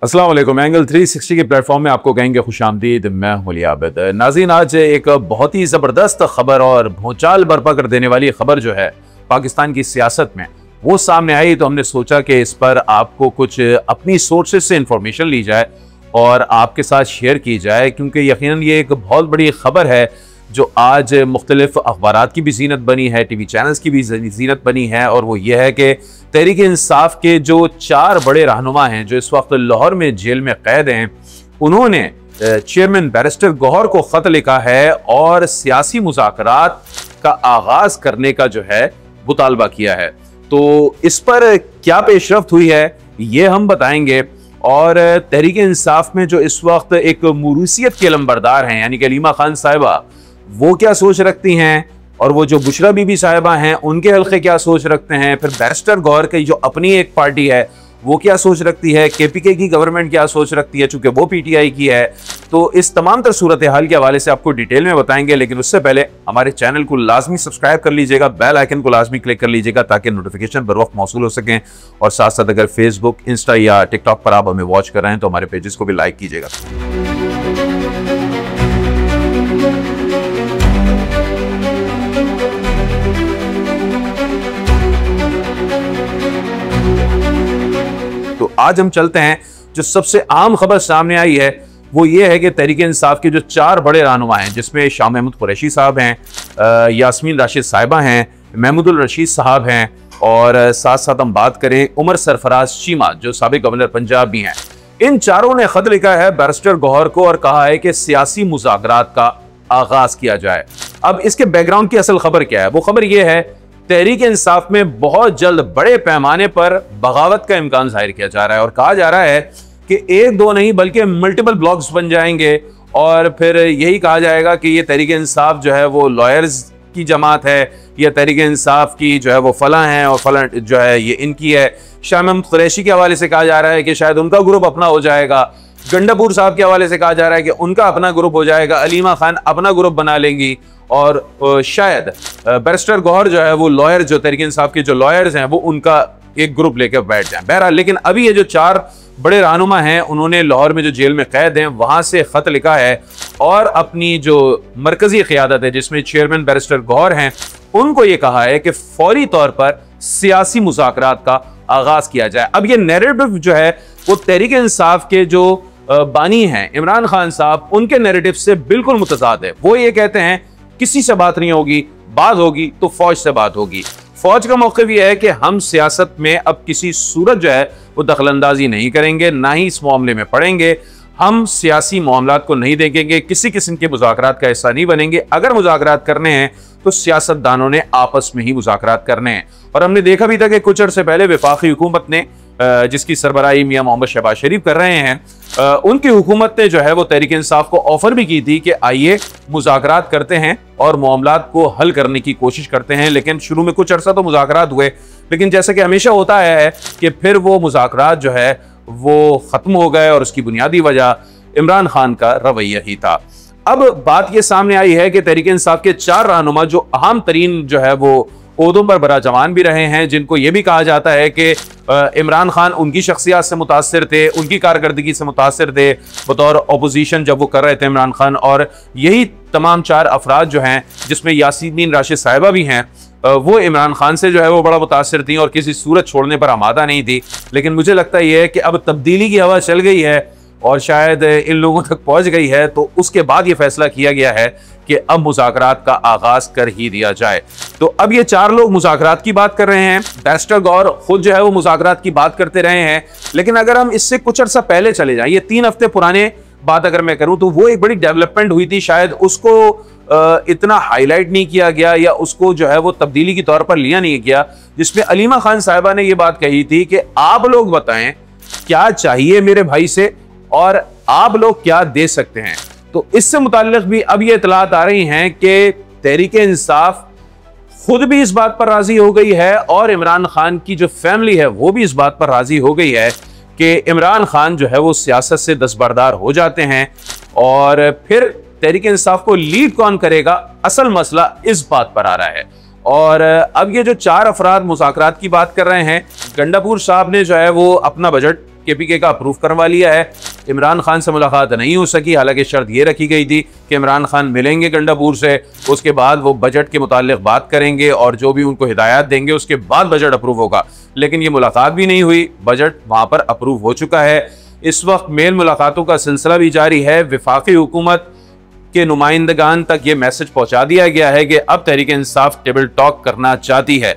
अस्सलाम वालेकुम। एंगल 360 के प्लेटफॉर्म में आपको कहेंगे खुशामदीद। मैं हूं आबिद। नाज़रीन, आज एक बहुत ही ज़बरदस्त खबर और भूचाल बर्पा कर देने वाली खबर जो है पाकिस्तान की सियासत में वो सामने आई, तो हमने सोचा कि इस पर आपको कुछ अपनी सोर्सेज से इंफॉर्मेशन ली जाए और आपके साथ शेयर की जाए, क्योंकि यकीनन ये एक बहुत बड़ी खबर है जो आज मुख्तलिफ अखबारात की भी ज़ीनत बनी है, टीवी चैनल्स की भी ज़ीनत बनी है। और वो ये है कि तहरीक इंसाफ के जो 4 बड़े रहनुमा हैं जो इस वक्त लाहौर में जेल में कैद हैं, उन्होंने चेयरमैन बैरिस्टर गौहर को ख़त लिखा है और सियासी मुज़ाकरात का आगाज़ करने का जो है मुतालबा किया है। तो इस पर क्या पेशरफ्त हुई है ये हम बताएंगे। और तहरीक इंसाफ में जो इस वक्त एक मुरूसियत के लंबरदार हैं यानी कि अलीमा खान साहिबा, वो क्या सोच रखती हैं, और वो जो बुशरा बीबी साहिबा हैं उनके हल्के क्या सोच रखते हैं, फिर बैरिस्टर गौहर की जो अपनी एक पार्टी है वो क्या सोच रखती है, केपीके की गवर्नमेंट क्या सोच रखती है चूंकि वो पीटीआई की है। तो इस तमाम तर सूरत हाल के हवाले से आपको डिटेल में बताएंगे, लेकिन उससे पहले हमारे चैनल को लाजमी सब्सक्राइब कर लीजिएगा, बेल आइकन को लाजमी क्लिक कर लीजिएगा ताकि नोटिफिकेशन बर वक्त मौसूल हो सकें। और साथ साथ अगर फेसबुक, इंस्टा या टिकटॉक पर आप हमें वॉच कर रहे हैं तो हमारे पेजेस को भी लाइक कीजिएगा। तो आज हम चलते हैं, जो सबसे आम खबर सामने आई है वो ये है कि तहरीक इंसाफ के जो 4 बड़े रहनुमा हैं, जिसमें शाह महमूद कुरैशी साहब हैं, यास्मीन राशिद साहिबा हैं, महमूदुल रशीद साहब हैं, और साथ साथ हम बात करें उमर सरफराज चीमा जो साबिक गवर्नर पंजाब भी हैं। इन चारों ने खत लिखा है बैरिस्टर गौहर को और कहा है कि सियासी मुज़ाकरात का आगाज किया जाए। अब इसके बैकग्राउंड की असल खबर क्या है? वो खबर ये है, तहरीक इंसाफ में बहुत जल्द बड़े पैमाने पर बगावत का इम्कान जाहिर किया जा रहा है और कहा जा रहा है कि 1-2 नहीं बल्कि मल्टीपल ब्लॉक्स बन जाएंगे और फिर यही कहा जाएगा कि ये तहरीक इंसाफ जो है वो लॉयर्स की जमात है, या तहरीक इंसाफ की जो है वो फलां है और फलां जो है ये इनकी है। शाह महमूद कुरैशी के हवाले से कहा जा रहा है कि शायद उनका ग्रुप अपना हो जाएगा, गंडापुर साहब के हवाले से कहा जा रहा है कि उनका अपना ग्रुप हो जाएगा, अलीमा खान अपना ग्रुप बना लेंगी, और शायद बैरिस्टर गौहर जो है वो लॉयर, जो तहरीक इंसाफ के जो लॉयर्स हैं वो उनका एक ग्रुप लेकर बैठ जाए। बहरहाल, लेकिन अभी ये जो 4 बड़े रहनुमा हैं उन्होंने लाहौर में जो जेल में कैद हैं वहां से खत लिखा है और अपनी जो मरकजी क़ियादत है जिसमें चेयरमैन बैरिस्टर गौहर हैं उनको ये कहा है कि फौरी तौर पर सियासी मुज़ाकरात का आगाज किया जाए। अब ये नैरेटिव जो है वो तहरीक इंसाफ के जो बानी हैं इमरान खान साहब, उनके नैरेटिव से बिल्कुल मुतज़ाद है। वो ये कहते हैं किसी से बात नहीं होगी, बात होगी तो फौज से बात होगी। फौज का मौक़िफ़ यह है कि हम सियासत में अब किसी सूरत जो है वो दखलंदाजी नहीं करेंगे, ना ही इस मामले में पड़ेंगे। हम सियासी मामलात को नहीं देखेंगे, किसी किस्म के मुज़ाकरात का हिस्सा नहीं बनेंगे। अगर मुज़ाकरात करने हैं तो सियासतदानों ने आपस में ही मुज़ाकरात करने हैं। और हमने देखा भी था कि कुछ अर्से पहले वफाकी हुकूमत ने, जिसकी सरबराही मियां मोहम्मद शहबाज शरीफ कर रहे हैं, उनकी हुकूमत ने जो है वो तहरीक इंसाफ को ऑफर भी की थी कि आइए मुज़ाकरात करते हैं और मामलात को हल करने की कोशिश करते हैं। लेकिन शुरू में कुछ अर्सा तो मुज़ाकरात हुए, लेकिन जैसा कि हमेशा होता है कि फिर वो मुज़ाकरात जो है वो ख़त्म हो गए और उसकी बुनियादी वजह इमरान खान का रवैया ही था। अब बात ये सामने आई है कि तहरीक इंसाफ के 4 रहनुमा जो अहम तरीन जो है वो ओहदों पर बरा जवान भी रहे हैं, जिनको ये भी कहा जाता है कि इमरान खान उनकी शख्सियत से मुतासिर थे, उनकी कारकर्दगी से मुतासिर थे बतौर अपोजिशन जब वो कर रहे थे इमरान खान। और यही तमाम 4 अफराद जो हैं, जिसमें यास्मीन राशिद साहिबा भी हैं, वो इमरान खान से जो है वो बड़ा मुतासिर थी और किसी सूरत छोड़ने पर आमादा नहीं थी। लेकिन मुझे लगता है ये कि अब तब्दीली की हवा चल गई है और शायद इन लोगों तक पहुंच गई है, तो उसके बाद ये फैसला किया गया है कि अब मुज़ाकरात का आगाज कर ही दिया जाए। तो अब ये 4 लोग मुज़ाकरात की बात कर रहे हैं। बैरिस्टर गौहर खुद जो है वो मुज़ाकरात की बात करते रहे हैं, लेकिन अगर हम इससे कुछ अर्सा पहले चले जाएं, ये 3 हफ्ते पुराने बात अगर मैं करूं, तो वो एक बड़ी डेवलपमेंट हुई थी, शायद उसको इतना हाईलाइट नहीं किया गया या उसको जो है वो तब्दीली के तौर पर लिया नहीं गया, जिसमें अलीमा खान साहिबा ने ये बात कही थी कि आप लोग बताएं क्या चाहिए मेरे भाई से और आप लोग क्या दे सकते हैं। तो इससे मुताल्लिक भी अब ये इतलात आ रही हैं कि तहरीक इंसाफ खुद भी इस बात पर राजी हो गई है और इमरान खान की जो फैमिली है वो भी इस बात पर राजी हो गई है कि इमरान खान जो है वो सियासत से दस्तबरदार हो जाते हैं। और फिर तहरीक इंसाफ को लीड कौन करेगा, असल मसला इस बात पर आ रहा है। और अब ये जो 4 अफराद मुज़ाकरात की बात कर रहे हैं, गंडापुर साहब ने जो है वो अपना बजट KPK का अप्रूव करवा लिया है। इमरान खान से मुलाकात नहीं हो सकी, हालांकि शर्त ये रखी गई थी कि इमरान खान मिलेंगे गंडापुर से, उसके बाद वो बजट के मुतालिक बात करेंगे और जो भी उनको हिदायत देंगे उसके बाद बजट अप्रूव होगा। लेकिन ये मुलाकात भी नहीं हुई, बजट वहाँ पर अप्रूव हो चुका है। इस वक्त मेल मुलाकातों का सिलसिला भी जारी है। वफाकी हुकूमत के नुमाइंदगान तक ये मैसेज पहुंचा दिया गया है कि अब तहरीक इंसाफ टेबल टॉक करना चाहती है।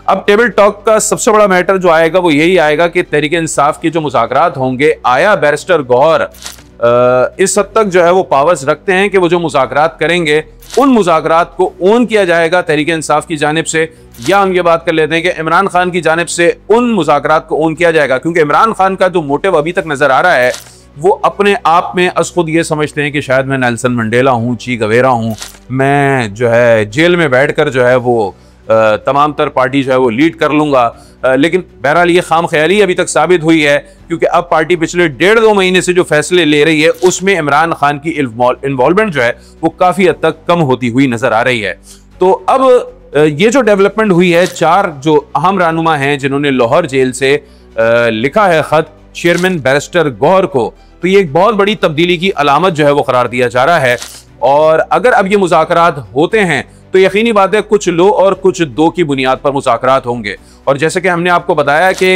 अब टेबल टॉक का सबसे बड़ा मैटर जो आएगा वो यही आएगा कि तहरीक इंसाफ के जो मुज़ाकरात होंगे, आया बैरिस्टर गौहर इस हद तक जो है वो पावर्स रखते हैं कि वो जो मुज़ाकरात करेंगे उन मुज़ाकरात को ओन किया जाएगा तहरीक इंसाफ की जानिब से, या हम ये बात कर लेते हैं कि इमरान खान की जानिब से उन मुज़ाकरात को ओन किया जाएगा। क्योंकि इमरान खान का जो मोटिव अभी तक नजर आ रहा है वो अपने आप में अस खुद ये समझते हैं कि शायद मैं नेल्सन मंडेला हूँ, ची गवेरा हूँ, मैं जो है जेल में बैठकर जो है वो तमाम तर पार्टी जो है वो लीड कर लूंगा। लेकिन बहरहाल ये खाम ख्याली अभी तक साबित हुई है, क्योंकि अब पार्टी पिछले 1.5-2 महीने से जो फैसले ले रही है उसमें इमरान खान की इन्वॉल्वमेंट जो है वो काफ़ी हद तक कम होती हुई नजर आ रही है। तो अब ये जो डेवलपमेंट हुई है, 4 जो अहम रहनुमा हैं जिन्होंने लाहौर जेल से लिखा है खत चेयरमैन बैरिस्टर गौहर को, तो ये एक बहुत बड़ी तब्दीली की अलामत जो है वो करार दिया जा रहा है। और अगर अब ये मुज़ाकरात होते हैं तो यकीनी बात है कुछ लो और कुछ दो की बुनियाद पर मुज़ाकरात होंगे। और जैसे कि हमने आपको बताया कि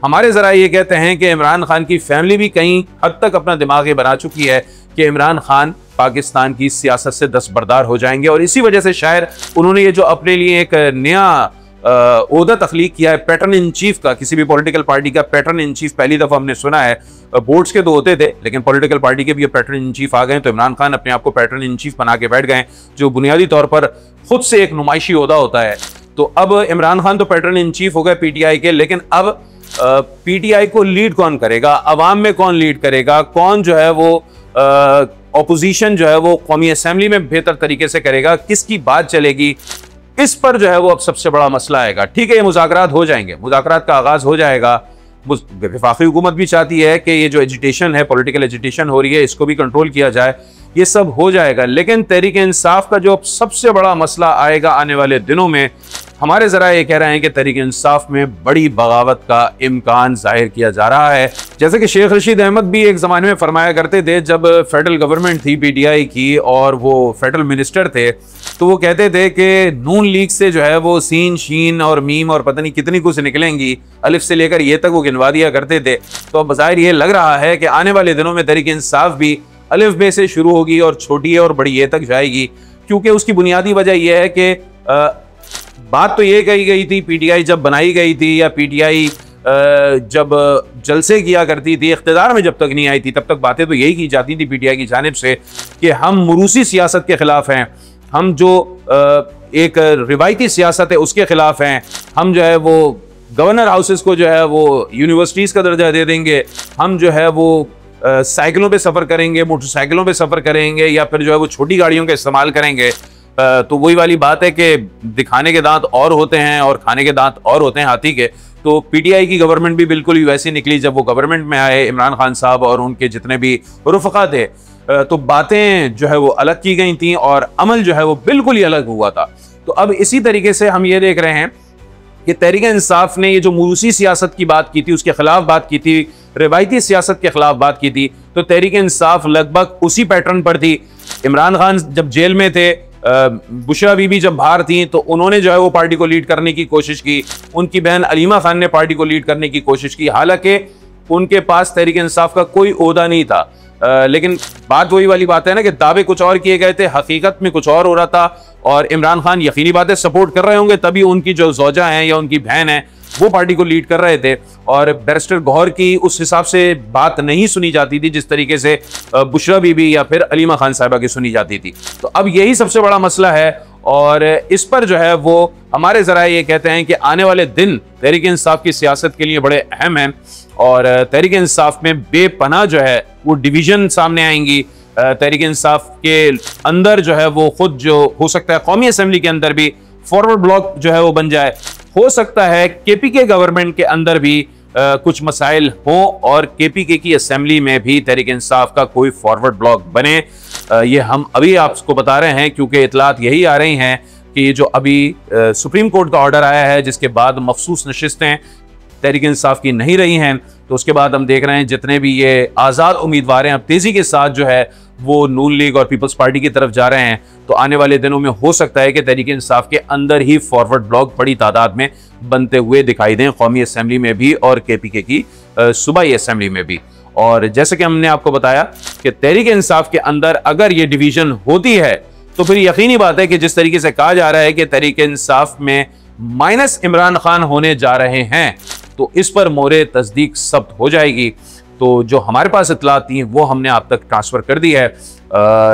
हमारे ज़रा ये कहते हैं कि इमरान खान की फैमिली भी कहीं हद तक अपना दिमाग ये बना चुकी है कि इमरान खान पाकिस्तान की सियासत से दस्तबरदार हो जाएंगे, और इसी वजह से शायद उन्होंने ये जो अपने लिए एक नया ओहदा तख्लीक किया है पैटर्न इन चीफ का, किसी भी पॉलिटिकल पार्टी का पैटर्न इन चीफ पहली दफ़ा हमने सुना है। बोर्ड्स के तो होते थे लेकिन पॉलिटिकल पार्टी के भी पैटर्न इन चीफ आ गए, तो इमरान खान अपने आप को पैटर्न इन चीफ बना के बैठ गए, जो बुनियादी तौर पर खुद से एक नुमाइशी ओहदा होता है। तो अब इमरान खान तो पैटर्न इन चीफ हो गए PTI के, लेकिन अब PTI को लीड कौन करेगा, अवाम में कौन लीड करेगा, कौन जो है वो अपोजिशन जो है वो कौमी असम्बली में बेहतर तरीके से करेगा, किसकी बात चलेगी, इस पर जो है वो अब सबसे बड़ा मसला आएगा। ठीक है, ये मुज़ाकरात हो जाएंगे, मुज़ाकरात का आगाज हो जाएगा। वफाकी हुकूमत भी चाहती है कि ये जो एजिटेशन है, पॉलिटिकल एजिटेशन हो रही है, इसको भी कंट्रोल किया जाए, ये सब हो जाएगा। लेकिन तहरीक इंसाफ का जो सबसे बड़ा मसला आएगा आने वाले दिनों में, हमारे ज़रा ये कह रहे हैं कि तहरीक इंसाफ में बड़ी बगावत का इम्कान जाहिर किया जा रहा है। जैसे कि शेख रशीद अहमद भी एक ज़माने में फरमाया करते थे, जब फेडरल गवर्नमेंट थी PTI की और वो फेडरल मिनिस्टर थे, तो वो कहते थे कि नून लीग से जो है वो सीन, शीन और मीम और पता नहीं कितनी कुछ निकलेंगी, अलिफ से लेकर ये तक वो गिनवा दिया करते थे। तो अब बज़ाहिर ये लग रहा है कि आने वाले दिनों में तहरीक इंसाफ भी अलिफ बे से शुरू होगी और छोटी है और बड़ी ये तक जाएगी। क्योंकि उसकी बुनियादी वजह यह है कि बात तो ये कही गई थी PTI जब बनाई गई थी, या PTI जब जलसे किया करती थी, इख्तिदार में जब तक नहीं आई थी तब तक बातें तो यही की जाती थी PTI की जानिब से कि हम मुरूसी सियासत के खिलाफ हैं, हम जो एक रिवायती सियासत है उसके खिलाफ हैं, हम जो है वो गवर्नर हाउसेस को जो है वो यूनिवर्सिटीज़ का दर्जा दे देंगे, हम जो है वो साइकिलों पे सफ़र करेंगे, मोटरसाइकिलों पे सफ़र करेंगे, या फिर जो है वो छोटी गाड़ियों का इस्तेमाल करेंगे। तो वही वाली बात है कि दिखाने के दांत और होते हैं और खाने के दांत और होते हैं हाथी के। तो PTI की गवर्नमेंट भी बिल्कुल ही वैसी निकली जब वो गवर्नमेंट में आए, इमरान खान साहब और उनके जितने भी रुफ़क़ा थे, तो बातें जो है वो अलग की गई थी और अमल जो है वो बिल्कुल ही अलग हुआ था। तो अब इसी तरीके से हम ये देख रहे हैं कि तहरीक इंसाफ ने ये जो मुरूसी सियासत की बात की थी, उसके खिलाफ बात की थी, रिवायती सियासत के खिलाफ बात की थी, तो तहरीक इंसाफ लगभग उसी पैटर्न पर थी। इमरान खान जब जेल में थे, बुशरा बीबी जब बाहर थी, तो उन्होंने जो है वो पार्टी को लीड करने की कोशिश की, उनकी बहन अलीमा खान ने पार्टी को लीड करने की कोशिश की, हालांकि उनके पास तहरीक इंसाफ का कोई ओहदा नहीं था। लेकिन बात वही वाली बात है ना कि दावे कुछ और किए गए थे, हकीकत में कुछ और हो रहा था, और इमरान खान यकीनी बात है सपोर्ट कर रहे होंगे, तभी उनकी जो ज़ौजा हैं या उनकी बहन है वो पार्टी को लीड कर रहे थे। और बैरिस्टर गौहर की उस हिसाब से बात नहीं सुनी जाती थी जिस तरीके से बुशरा बीबी या फिर अलीमा खान साहिबा की सुनी जाती थी। तो अब यही सबसे बड़ा मसला है, और इस पर जो है वो हमारे ज़रा ये कहते हैं कि आने वाले दिन तहरीक इंसाफ की सियासत के लिए बड़े अहम हैं, और तहरीक इंसाफ में बेपनाह जो है वो डिवीज़न सामने आएंगी। तहरीक इंसाफ के अंदर जो है वो खुद जो हो सकता है कौमी असम्बली के अंदर भी फॉरवर्ड ब्लॉक जो है वो बन जाए, हो सकता है KPK गवर्नमेंट के अंदर भी कुछ मसाइल हों और KPK की असम्बली में भी तहरीक इंसाफ का कोई फॉरवर्ड ब्लॉक बने। ये हम अभी आपको बता रहे हैं क्योंकि इतलात यही आ रही हैं कि जो अभी सुप्रीम कोर्ट का ऑर्डर आया है जिसके बाद मखसूस नशिस्तें तहरीक इंसाफ की नहीं रही हैं। तो उसके बाद हम देख रहे हैं जितने भी ये आज़ाद उम्मीदवार हैं अब तेज़ी के साथ जो है वो नून लीग और पीपल्स पार्टी की तरफ जा रहे हैं। तो आने वाले दिनों में हो सकता है कि तहरीक इंसाफ के अंदर ही फॉरवर्ड ब्लॉक बड़ी तादाद में बनते हुए दिखाई दें, कौमी असम्बली में भी और KPK की सूबाई असम्बली में भी। और जैसे कि हमने आपको बताया कि तहरीक इंसाफ के अंदर अगर ये डिवीजन होती है तो फिर यकीनी बात है कि जिस तरीके से कहा जा रहा है कि तहरीक इंसाफ में माइनस इमरान खान होने जा रहे हैं, तो इस पर मोहरे तस्दीक सब्त हो जाएगी। तो जो हमारे पास इतलात थी वो हमने आप तक ट्रांसफ़र कर दी है।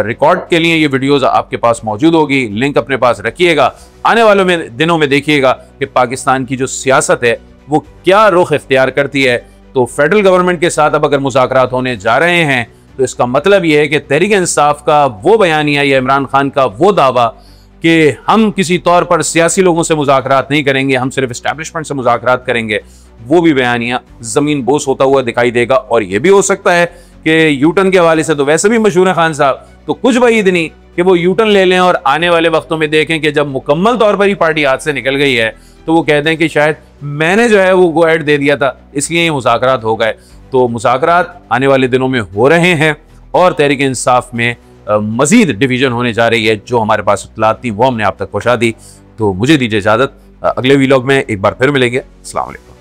रिकॉर्ड के लिए ये वीडियोस आपके पास मौजूद होगी, लिंक अपने पास रखिएगा। आने वालों में दिनों में देखिएगा कि पाकिस्तान की जो सियासत है वो क्या रुख इख्तियार करती है। तो फेडरल गवर्नमेंट के साथ अब अगर मुज़ाकरात होने जा रहे हैं तो इसका मतलब ये है कि तहरीक इंसाफ का वो बयानिया या इमरान खान का वो दावा कि हम किसी तौर पर सियासी लोगों से मुज़ाकरात नहीं करेंगे, हम सिर्फ इस्टेब्लिशमेंट से मुज़ाकरात करेंगे, वो भी बयानिया ज़मीन बोस होता हुआ दिखाई देगा। और ये भी हो सकता है कि यूटर्न के हवाले से तो वैसे भी मशहूर है खान साहब, तो कुछ बईद नहीं कि वो यूटर्न ले लें और आने वाले वक्तों में देखें कि जब मुकम्मल तौर पर ही पार्टी हाथ से निकल गई है तो वो कहते हैं कि शायद मैंने जो है वो गो एड दे दिया था, इसलिए ये मुज़ाकरात हो गए। तो मुज़ाकरात आने वाले दिनों में हो रहे हैं और तहरीक इंसाफ में मजीद डिवीजन होने जा रही है। जो हमारे पास इत्तलात थी वो हमने आप तक पहुँचा दी। तो मुझे दीजिए इजाज़त, अगले वीलॉग में एक बार फिर मिलेंगे। अस्सलाम वालेकुम।